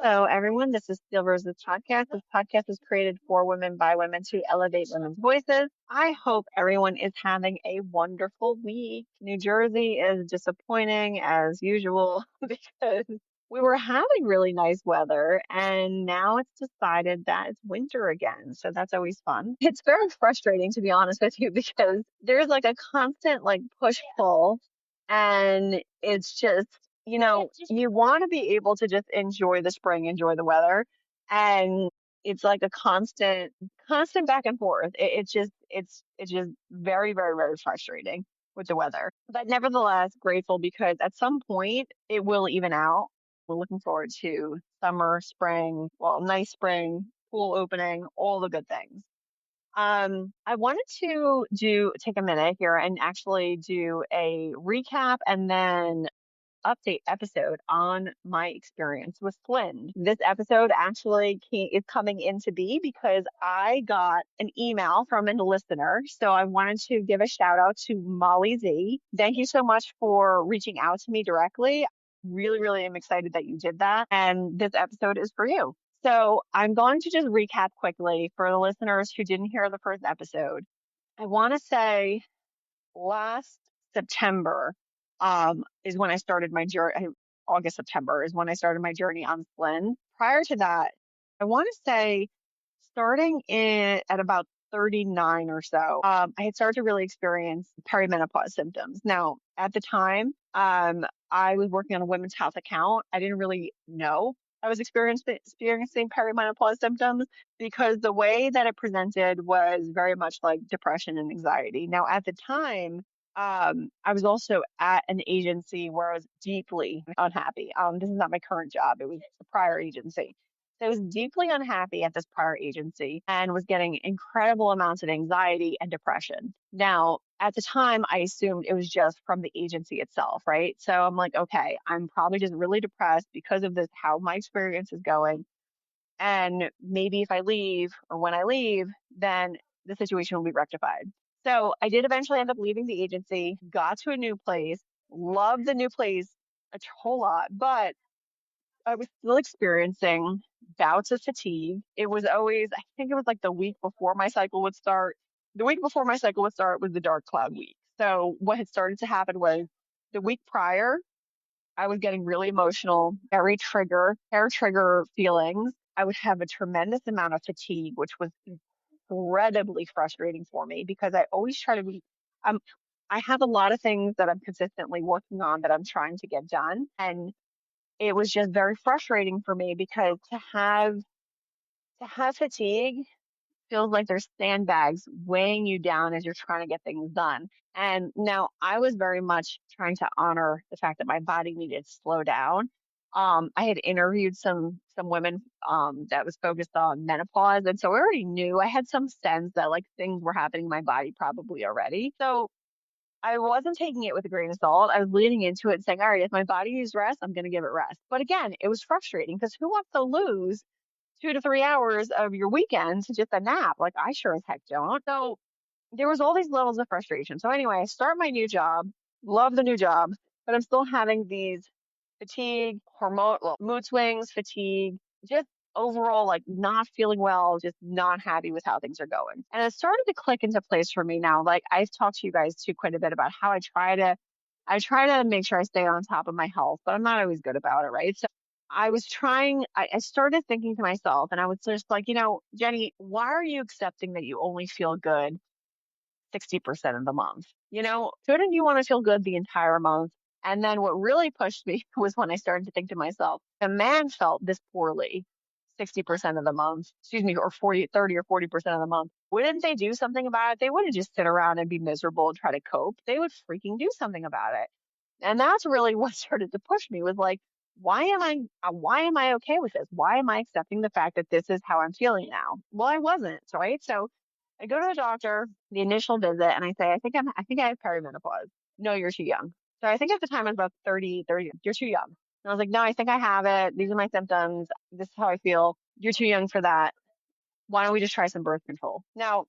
Hello, everyone. This is Steel Rose's podcast. This podcast is created for women by women to elevate women's voices. I hope everyone is having a wonderful week. New Jersey is disappointing as usual because we were having really nice weather and now it's decided that it's winter again. So that's always fun. It's very frustrating, to be honest with you, because there's like a constant like push pull and it's just you want to be able to just enjoy the spring, enjoy the weather. And it's like a constant back and forth. It's just very, very, very frustrating with the weather. But nevertheless, grateful because at some point it will even out. We're looking forward to summer, spring, well, nice spring, pool opening, all the good things. I wanted to take a minute here and actually do a recap and then update episode on my experience with Slynd. This episode actually is coming into be because I got an email from a listener. So I wanted to give a shout out to Molly Z. Thank you so much for reaching out to me directly. Really, really am excited that you did that. And this episode is for you. So I'm going to just recap quickly for the listeners who didn't hear the first episode. I want to say last September is when I started my journey. August, September is when I started my journey on Slynd. Prior to that, I want to say starting in at about 39 or so, I had started to really experience perimenopause symptoms. Now, at the time, I was working on a women's health account. I didn't really know I was experiencing perimenopause symptoms because the way that it presented was very much like depression and anxiety. Now, at the time, I was also at an agency where I was deeply unhappy. This is not my current job, it was a prior agency. So I was deeply unhappy at this prior agency and was getting incredible amounts of anxiety and depression. Now, at the time, I assumed it was just from the agency itself, right? So I'm like, okay, I'm probably just really depressed because of this, how my experience is going. And maybe if I leave or when I leave, then the situation will be rectified. So I did eventually end up leaving the agency, got to a new place, loved the new place a whole lot, but I was still experiencing bouts of fatigue. It was always, I think it was like the week before my cycle would start. The week before my cycle would start was the dark cloud week. So what had started to happen was the week prior, I was getting really emotional, hair trigger feelings. I would have a tremendous amount of fatigue, which was incredibly frustrating for me because I always try to be, um, I have a lot of things that I'm consistently working on that I'm trying to get done. And it was just very frustrating for me because to have fatigue feels like there's sandbags weighing you down as you're trying to get things done. And now I was very much trying to honor the fact that my body needed to slow down. I had interviewed some women that was focused on menopause, and so I already knew I had some sense that like things were happening in my body probably already. So I wasn't taking it with a grain of salt. I was leaning into it and saying, all right, if my body needs rest, I'm going to give it rest. But again, it was frustrating because who wants to lose 2 to 3 hours of your weekend to just a nap? Like I sure as heck don't. So there was all these levels of frustration. So anyway, I start my new job, love the new job, but I'm still having these fatigue, mood swings, fatigue, just overall like not feeling well, just not happy with how things are going. And it started to click into place for me now. Like I've talked to you guys too quite a bit about how I try to make sure I stay on top of my health, but I'm not always good about it, right? So I started thinking to myself and I was just like, Jenny, why are you accepting that you only feel good 60% of the month? Shouldn't you want to feel good the entire month? And then what really pushed me was when I started to think to myself, a man felt this poorly 60% of the month, excuse me, or 30 or 40% of the month. Wouldn't they do something about it? They wouldn't just sit around and be miserable and try to cope. They would freaking do something about it. And that's really what started to push me was like, why am I okay with this? Why am I accepting the fact that this is how I'm feeling now? Well, I wasn't, right? So I go to the doctor, the initial visit, and I say, I think I have perimenopause. No, you're too young. So I think at the time I was about 30. You're too young. And I was like, no, I think I have it. These are my symptoms. This is how I feel. You're too young for that. Why don't we just try some birth control? Now,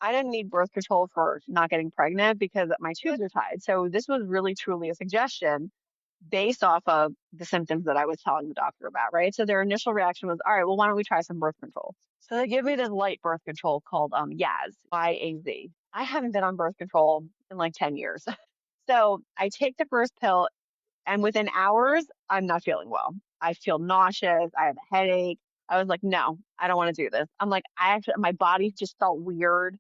I didn't need birth control for not getting pregnant because my tubes are tied. So this was really truly a suggestion based off of the symptoms that I was telling the doctor about, right? So their initial reaction was, all right, well, why don't we try some birth control? So they give me this light birth control called YAZ. I haven't been on birth control in like 10 years. So I take the first pill, and within hours, I'm not feeling well. I feel nauseous. I have a headache. I was like, no, I don't want to do this. I'm like, my body just felt weird.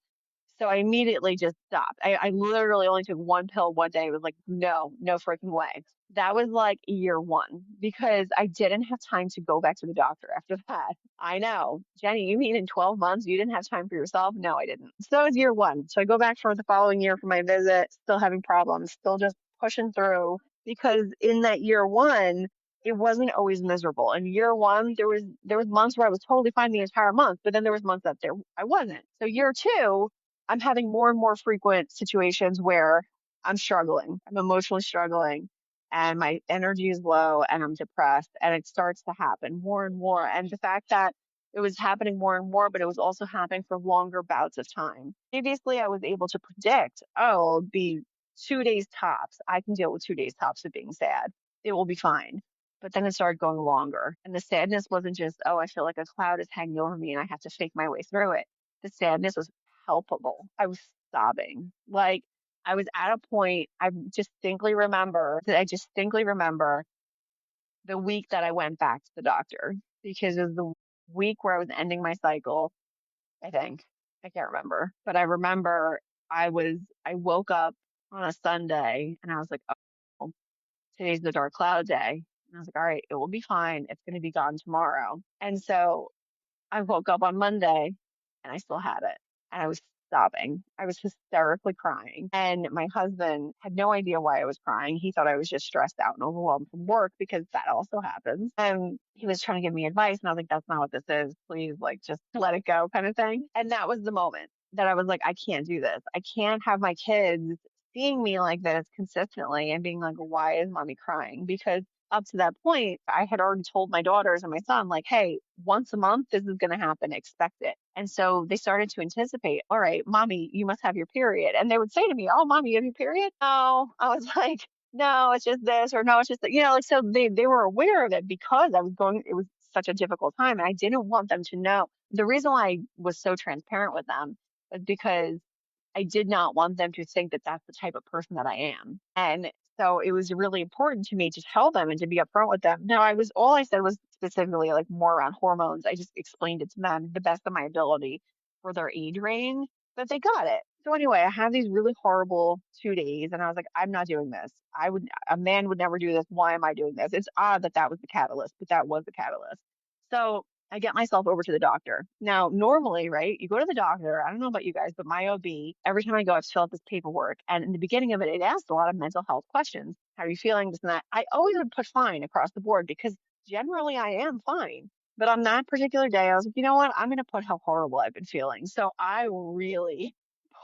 So I immediately just stopped. I literally only took one pill one day. It was like, no, no freaking way. That was like year one because I didn't have time to go back to the doctor after that. I know. Jenny, you mean in 12 months you didn't have time for yourself? No, I didn't. So that was year one. So I go back for the following year for my visit, still having problems, still just pushing through because in that year one, it wasn't always miserable. In year one, there was months where I was totally fine the entire month, but then there was months that there I wasn't. So year two, I'm having more and more frequent situations where I'm struggling. I'm emotionally struggling and my energy is low and I'm depressed and it starts to happen more and more. And the fact that it was happening more and more, but it was also happening for longer bouts of time. Previously, I was able to predict, oh, it'll be 2 days tops. I can deal with 2 days tops of being sad. It will be fine. But then it started going longer. And the sadness wasn't just, oh, I feel like a cloud is hanging over me and I have to fake my way through it. The sadness was palpable. I was sobbing. Like I was at a point, I distinctly remember the week that I went back to the doctor because it was the week where I was ending my cycle, I think. I can't remember, but I remember I woke up on a Sunday and I was like, oh, today's the dark cloud day. And I was like, all right, it will be fine. It's going to be gone tomorrow. And so I woke up on Monday and I still had it. And I was sobbing. I was hysterically crying. And my husband had no idea why I was crying. He thought I was just stressed out and overwhelmed from work because that also happens. And he was trying to give me advice. And I was like, that's not what this is. Please, like, just let it go kind of thing. And that was the moment that I was like, I can't do this. I can't have my kids seeing me like this consistently and being like, why is mommy crying? Because up to that point, I had already told my daughters and my son, like, hey, once a month, this is going to happen. Expect it. And so they started to anticipate, all right, mommy, you must have your period. And they would say to me, oh, mommy, you have your period? No. I was like, no, it's just this, or no, it's just that, like, so they were aware of it because it was such a difficult time. And I didn't want them to know. The reason why I was so transparent with them was because I did not want them to think that that's the type of person that I am. And so it was really important to me to tell them and to be upfront with them. Now, all I said was specifically like more around hormones. I just explained it to them the best of my ability for their age range, but they got it. So anyway, I had these really horrible 2 days and I was like, I'm not doing this. A man would never do this. Why am I doing this? It's odd that that was the catalyst, but that was the catalyst. So I get myself over to the doctor. Now, normally, right, you go to the doctor. I don't know about you guys, but my OB, every time I go, I have to fill out this paperwork. And in the beginning of it, it asked a lot of mental health questions. How are you feeling? This and that. I always would put fine across the board because generally I am fine. But on that particular day, I was like, you know what? I'm going to put how horrible I've been feeling. So I really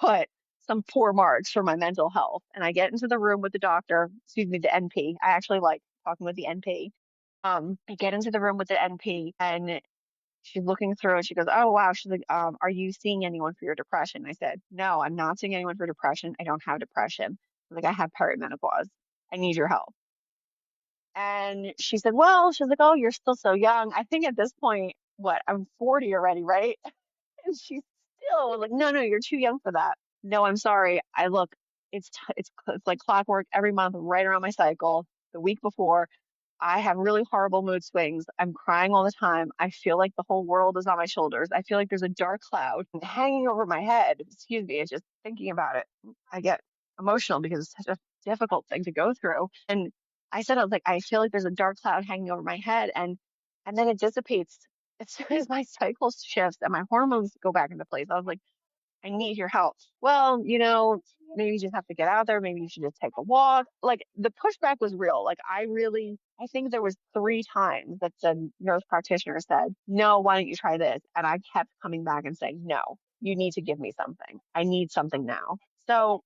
put some poor marks for my mental health. And I get into the room with the doctor, excuse me, the NP. I actually like talking with the NP. I get into the room with the NP and she's looking through and she goes, oh, wow. She's like, are you seeing anyone for your depression? I said, no, I'm not seeing anyone for depression. I don't have depression. Like, I have perimenopause. I need your help. And she said, well, she's like, oh, you're still so young. I think at this point, what, I'm 40 already, right? And she's still like, no, no, you're too young for that. No, I'm sorry. It's like clockwork every month, right around my cycle. The week before, I have really horrible mood swings. I'm crying all the time. I feel like the whole world is on my shoulders. I feel like there's a dark cloud hanging over my head. Excuse me, it's just thinking about it. I get emotional because it's such a difficult thing to go through. And I was like, I feel like there's a dark cloud hanging over my head, and then it dissipates as soon as my cycle shifts and my hormones go back into place. I was like, I need your help. Well, maybe you just have to get out there. Maybe you should just take a walk. Like the pushback was real. Like I think there was 3 times that the nurse practitioner said, no, why don't you try this? And I kept coming back and saying, no, you need to give me something. I need something now. So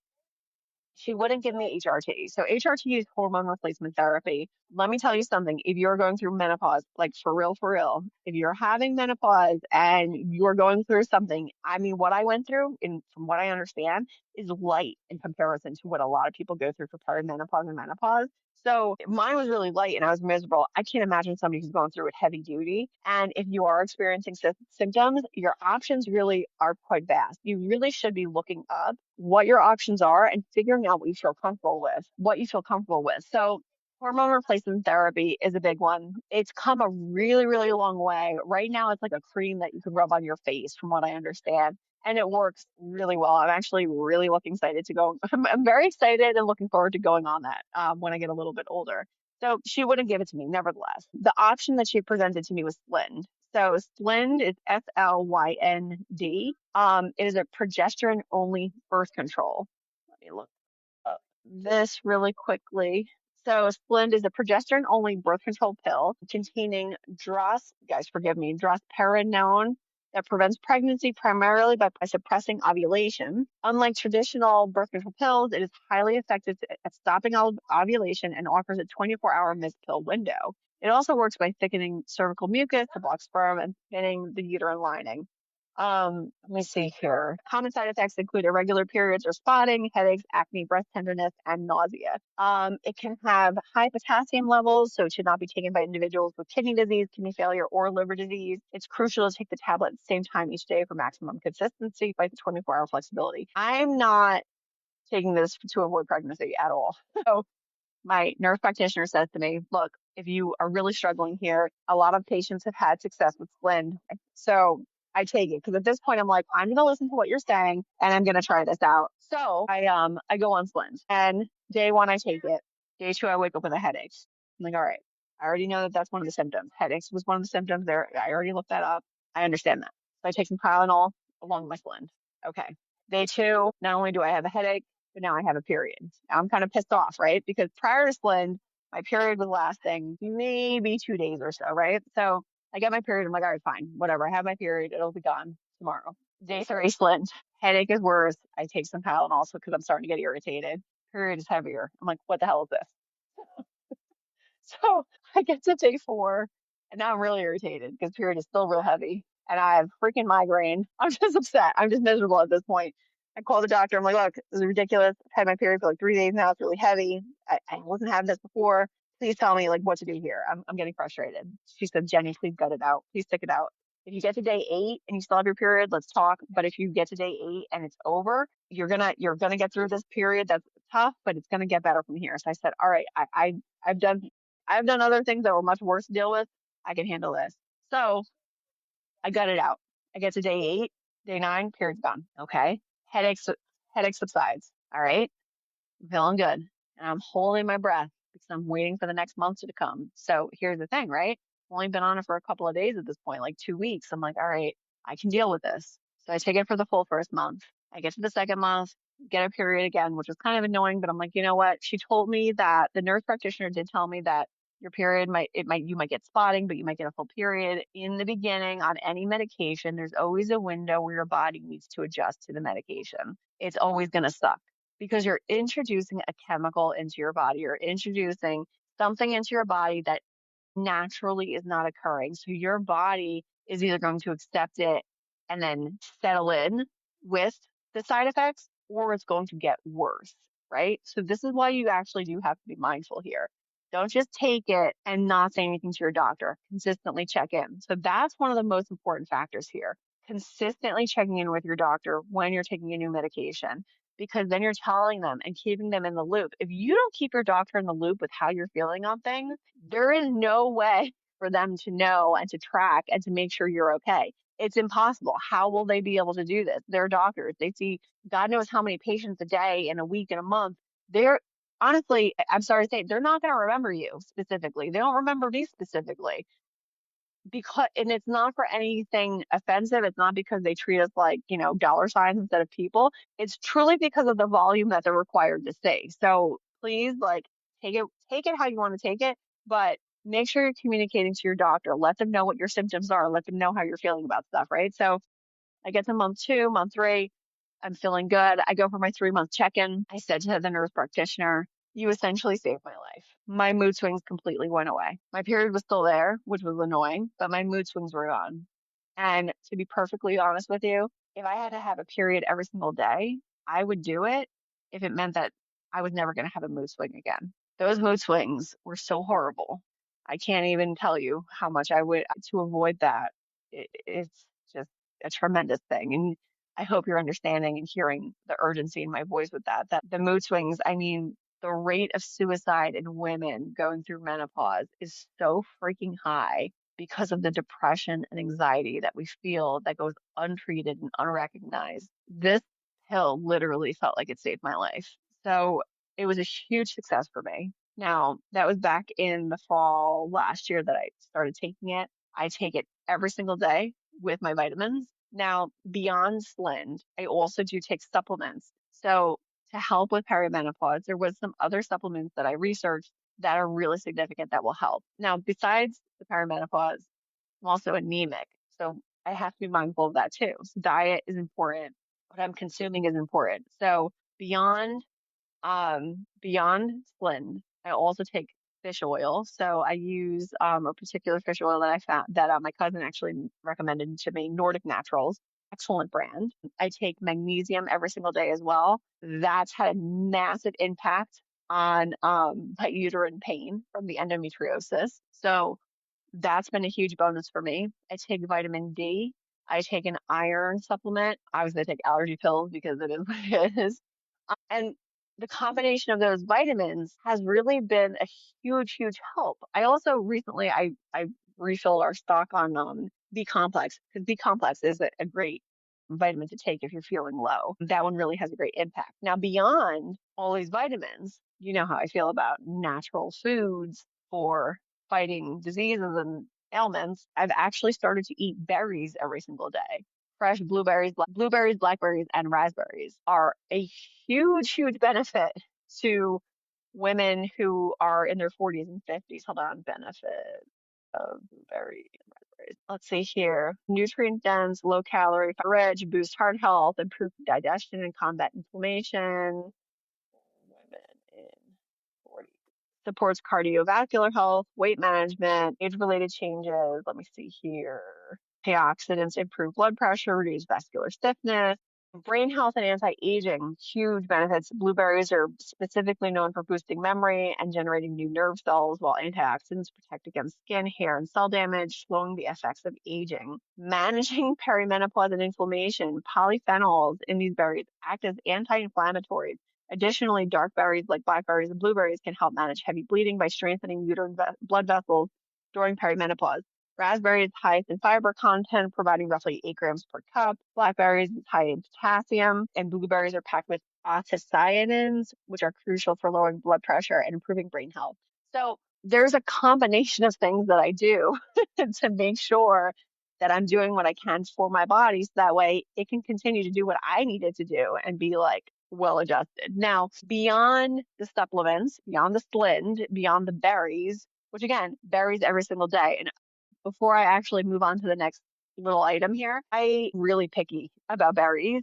she wouldn't give me HRT. So HRT is hormone replacement therapy. Let me tell you something. If you're going through menopause, like for real, if you're having menopause and you're going through something, I mean, what I went through, and from what I understand, is light in comparison to what a lot of people go through for perimenopause and menopause. So mine was really light and I was miserable. I can't imagine somebody who's going through it heavy duty. And if you are experiencing symptoms, your options really are quite vast. You really should be looking up what your options are and figuring out what you feel comfortable with, what you feel comfortable with. So hormone replacement therapy is a big one. It's come a really, really long way. Right now, it's like a cream that you can rub on your face, from what I understand, and it works really well. I'm actually really looking excited to go. I'm very excited and looking forward to going on that when I get a little bit older. So she wouldn't give it to me, nevertheless. The option that she presented to me was Slynd. So Slynd is Slynd. It is a progesterone only birth control. Let me look up this really quickly. So Slynd is a progesterone only birth control pill containing guys forgive me, drospirenone that prevents pregnancy primarily by suppressing ovulation. Unlike traditional birth control pills, it is highly effective at stopping ovulation and offers a 24-hour missed pill window. It also works by thickening cervical mucus to block sperm and thinning the uterine lining. Let me see here. Common side effects include irregular periods or spotting, headaches, acne, breast tenderness, and nausea. It can have high potassium levels, so it should not be taken by individuals with kidney disease, kidney failure, or liver disease. It's crucial to take the tablet at the same time each day for maximum consistency by the 24-hour flexibility. I'm not taking this to avoid pregnancy at all. So my nurse practitioner says to me, look, if you are really struggling here, a lot of patients have had success with Slynd. So I take it because at this point I'm like, I'm gonna listen to what you're saying and I'm gonna try this out. So I go on Slynd and day one I take it. Day two I wake up with a headache. I'm like, all right, I already know that that's one of the symptoms. Headaches was one of the symptoms there. I already looked that up. I understand that. So I take some Tylenol along with my Slynd. Okay. Day two, not only do I have a headache, but now I have a period. I'm kind of pissed off, right? Because prior to Slynd, my period was lasting maybe 2 days or so, right? So I get my period. I'm like, all right, fine, whatever. I have my period. It'll be gone tomorrow. Day three, Slynd. Headache is worse. I take some Tylenol also because I'm starting to get irritated. Period is heavier. I'm like, what the hell is this? So I get to day four, and now I'm really irritated because period is still real heavy, and I have freaking migraine. I'm just upset. I'm just miserable at this point. I call the doctor. I'm like, look, this is ridiculous. I've had my period for like 3 days now. It's really heavy. I wasn't having this before. Please tell me like what to do here. I'm getting frustrated. She said, Jenny, please gut it out. Please stick it out. If you get to day 8 and you still have your period, let's talk. But if you get to day 8 and it's over, you're gonna get through this period. That's tough, but it's gonna get better from here. So I said, all right, I've done other things that were much worse to deal with. I can handle this. So I gut it out. I get to day 8, day 9, period's gone. Okay. Headaches, headache subsides. All right. I'm feeling good. And I'm holding my breath because I'm waiting for the next month to come. So here's the thing, right? I've only been on it for a couple of days at this point, like 2 weeks. I'm like, all right, I can deal with this. So I take it for the full first month. I get to the second month, get a period again, which was kind of annoying, but I'm like, you know what? She told me that the nurse practitioner did tell me that your period you might get spotting, but you might get a full period in the beginning on any medication. There's always a window where your body needs to adjust to the medication. It's always going to suck because you're introducing a chemical into your body. You're introducing something into your body that naturally is not occurring. So your body is either going to accept it and then settle in with the side effects, or it's going to get worse, right? So this is why you actually do have to be mindful here. Don't just take it and not say anything to your doctor. Consistently check in. So that's one of the most important factors here. Consistently checking in with your doctor when you're taking a new medication, because then you're telling them and keeping them in the loop. If you don't keep your doctor in the loop with how you're feeling on things, there is no way for them to know and to track and to make sure you're okay. It's impossible. How will they be able to do this? They're doctors. They see God knows how many patients a day, in a week, in a month. They're honestly, I'm sorry to say, they're not going to remember you specifically. They don't remember me specifically because, and it's not for anything offensive. It's not because they treat us like, dollar signs instead of people. It's truly because of the volume that they're required to say. So please, like, take it how you want to take it, but make sure you're communicating to your doctor. Let them know what your symptoms are. Let them know how you're feeling about stuff, right? So I get to month 2, month 3. I'm feeling good. I go for my 3-month check-in. I said to the nurse practitioner, you essentially saved my life. My mood swings completely went away. My period was still there, which was annoying, but my mood swings were gone. And to be perfectly honest with you, if I had to have a period every single day, I would do it if it meant that I was never going to have a mood swing again. Those mood swings were so horrible. I can't even tell you how much I would to avoid that. It's just a tremendous thing. And I hope you're understanding and hearing the urgency in my voice with that. That the mood swings, I mean, the rate of suicide in women going through menopause is so freaking high because of the depression and anxiety that we feel that goes untreated and unrecognized. This pill literally felt like it saved my life. So it was a huge success for me. Now, that was back in the fall last year that I started taking it. I take it every single day with my vitamins. Now, beyond Slynd, I also do take supplements. So, to help with perimenopause, there was some other supplements that I researched that are really significant that will help. Now, besides the perimenopause, I'm also anemic. So, I have to be mindful of that too. So, diet is important. What I'm consuming is important. So, beyond beyond Slynd, I also take fish oil. So I use a particular fish oil that I found that my cousin actually recommended to me, Nordic Naturals, excellent brand. I take magnesium every single day as well. That's had a massive impact on my uterine pain from the endometriosis. So that's been a huge bonus for me. I take vitamin D. I take an iron supplement. Obviously, I take allergy pills because it is what it is. And the combination of those vitamins has really been a huge, huge help. I also recently I refilled our stock on B complex because B complex is a great vitamin to take if you're feeling low. That one really has a great impact. Now, beyond all these vitamins, you know how I feel about natural foods for fighting diseases and ailments. I've actually started to eat berries every single day. Fresh blueberries, blackberries, and raspberries are a huge, huge benefit to women who are in their 40s and 50s. Hold on, benefit of blueberry and raspberries. Let's see here. Nutrient dense, low calorie, rich, boost heart health, improve digestion and combat inflammation. Women in 40. Supports cardiovascular health, weight management, age-related changes. Let me see here. Antioxidants improve blood pressure, reduce vascular stiffness, brain health and anti-aging, huge benefits. Blueberries are specifically known for boosting memory and generating new nerve cells, while antioxidants protect against skin, hair, and cell damage, slowing the effects of aging. Managing perimenopause and inflammation, polyphenols in these berries act as anti-inflammatories. Additionally, dark berries like blackberries and blueberries can help manage heavy bleeding by strengthening uterine blood vessels during perimenopause. Raspberries highest in fiber content, providing roughly 8 grams per cup. Blackberries is high in potassium, and blueberries are packed with anthocyanins, which are crucial for lowering blood pressure and improving brain health. So there's a combination of things that I do to make sure that I'm doing what I can for my body so that way it can continue to do what I need it to do and be like well adjusted. Now, beyond the supplements, beyond the Slynd, beyond the berries, which again, berries every single day. And before I actually move on to the next little item here, I really picky about berries,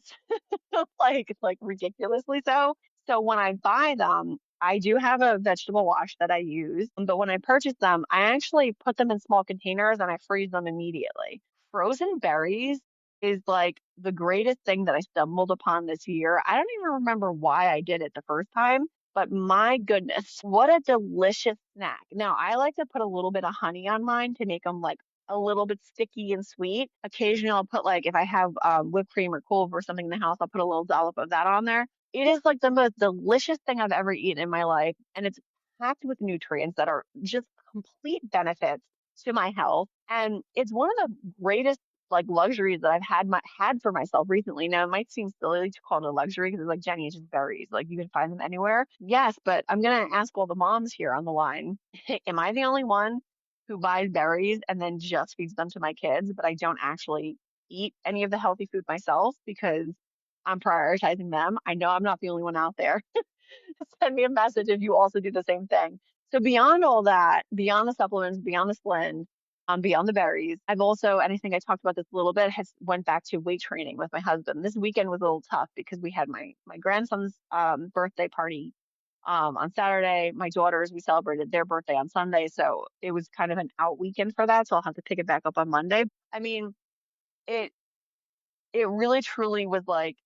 like ridiculously so. So when I buy them, I do have a vegetable wash that I use, but when I purchase them, I actually put them in small containers and I freeze them immediately. Frozen berries is like the greatest thing that I stumbled upon this year. I don't even remember why I did it the first time, but my goodness, what a delicious snack. Now, I like to put a little bit of honey on mine to make them like a little bit sticky and sweet. Occasionally, I'll put like if I have whipped cream or Clove or something in the house, I'll put a little dollop of that on there. It is like the most delicious thing I've ever eaten in my life, and it's packed with nutrients that are just complete benefits to my health. And it's one of the greatest like luxuries that I've had for myself recently. Now, it might seem silly to call it a luxury because it's like, Jenny, it's just berries. Like you can find them anywhere. Yes, but I'm gonna ask all the moms here on the line, am I the only one who buys berries and then just feeds them to my kids, but I don't actually eat any of the healthy food myself because I'm prioritizing them? I know I'm not the only one out there. Send me a message if you also do the same thing. So beyond all that, beyond the supplements, beyond the Slynd, beyond the berries. I've also, and I think I talked about this a little bit, has went back to weight training with my husband. This weekend was a little tough because we had my grandson's birthday party on Saturday. My daughters, we celebrated their birthday on Sunday, so it was kind of an out weekend for that. So I'll have to pick it back up on Monday. I mean, it it really truly was like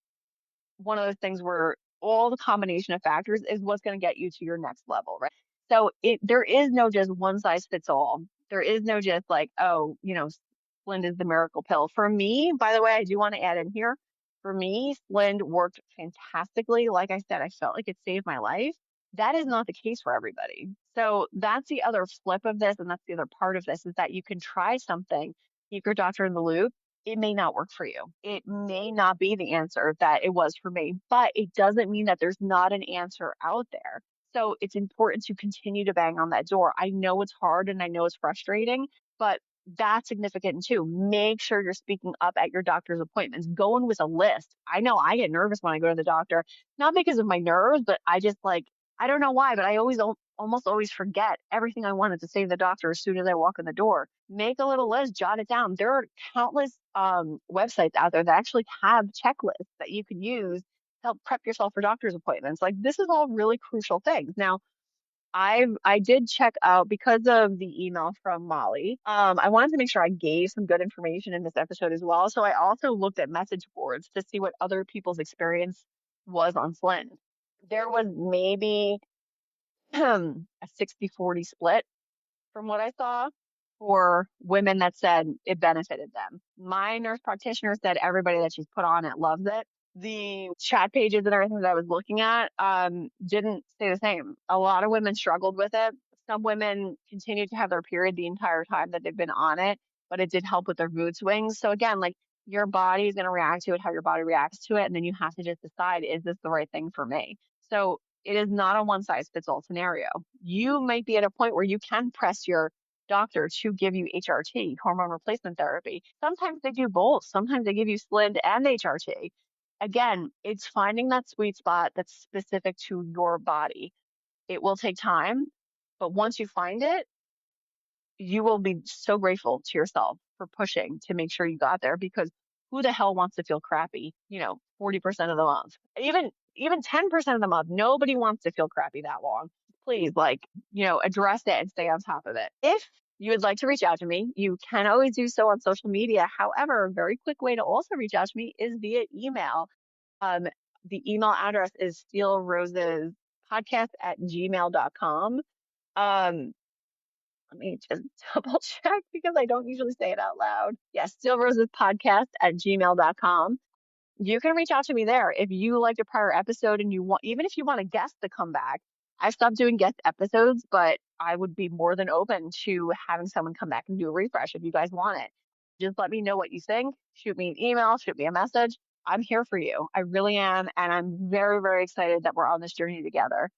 one of those things where all the combination of factors is what's going to get you to your next level, right? So there is no just one size fits all. There is no just like, oh, Slynd is the miracle pill. For me, by the way, I do want to add in here, for me, Slynd worked fantastically. Like I said, I felt like it saved my life. That is not the case for everybody. So that's the other flip of this, and that's the other part of this is that you can try something, keep your doctor in the loop. It may not work for you. It may not be the answer that it was for me, but it doesn't mean that there's not an answer out there. So it's important to continue to bang on that door. I know it's hard and I know it's frustrating, but that's significant too. Make sure you're speaking up at your doctor's appointments. Go in with a list. I know I get nervous when I go to the doctor, not because of my nerves, but I just like, I don't know why, but I almost always forget everything I wanted to say to the doctor as soon as I walk in the door. Make a little list, jot it down. There are countless websites out there that actually have checklists that you can use to help prep yourself for doctor's appointments. Like this is all really crucial things. Now, I did check out because of the email from Molly. I wanted to make sure I gave some good information in this episode as well. So I also looked at message boards to see what other people's experience was on Slynd. There was maybe a 60-40 split from what I saw for women that said it benefited them. My nurse practitioner said everybody that she's put on it loves it. The chat pages and everything that I was looking at didn't say the same. A lot of women struggled with it. Some women continued to have their period the entire time that they've been on it, but it did help with their mood swings. So again, like your body is going to react to it, how your body reacts to it, and then you have to just decide, is this the right thing for me? So it is not a one size fits all scenario. You might be at a point where you can press your doctor to give you HRT, hormone replacement therapy. Sometimes they do both. Sometimes they give you Slynd and HRT. Again, it's finding that sweet spot that's specific to your body. It will take time, but once you find it, you will be so grateful to yourself for pushing to make sure you got there because who the hell wants to feel crappy, 40% of the month? Even 10% of the month, nobody wants to feel crappy that long. Please, like, address it and stay on top of it. If you would like to reach out to me, you can always do so on social media. However, a very quick way to also reach out to me is via email. Um, the email address is steelrosespodcast@gmail.com. Um, Let me just double check because I don't usually say it out loud. Yes, steelrosespodcast@gmail.com. You can reach out to me there if you liked a prior episode and you want, even if you want a guest to come back. I stopped doing guest episodes, but I would be more than open to having someone come back and do a refresh if you guys want it. Just let me know what you think. Shoot me an email, shoot me a message. I'm here for you. I really am. And I'm very, very excited that we're on this journey together.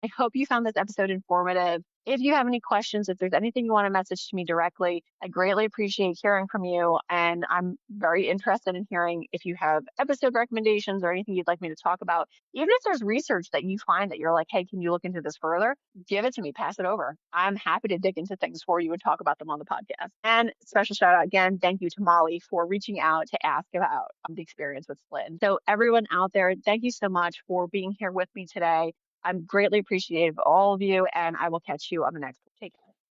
I hope you found this episode informative. If you have any questions, if there's anything you want to message to me directly, I greatly appreciate hearing from you. And I'm very interested in hearing if you have episode recommendations or anything you'd like me to talk about. Even if there's research that you find that you're like, hey, can you look into this further? Give it to me, pass it over. I'm happy to dig into things for you and talk about them on the podcast. And special shout out again, thank you to Molly for reaching out to ask about the experience with Slynd. So everyone out there, thank you so much for being here with me today. I'm greatly appreciative of all of you, and I will catch you on the next one. Take care.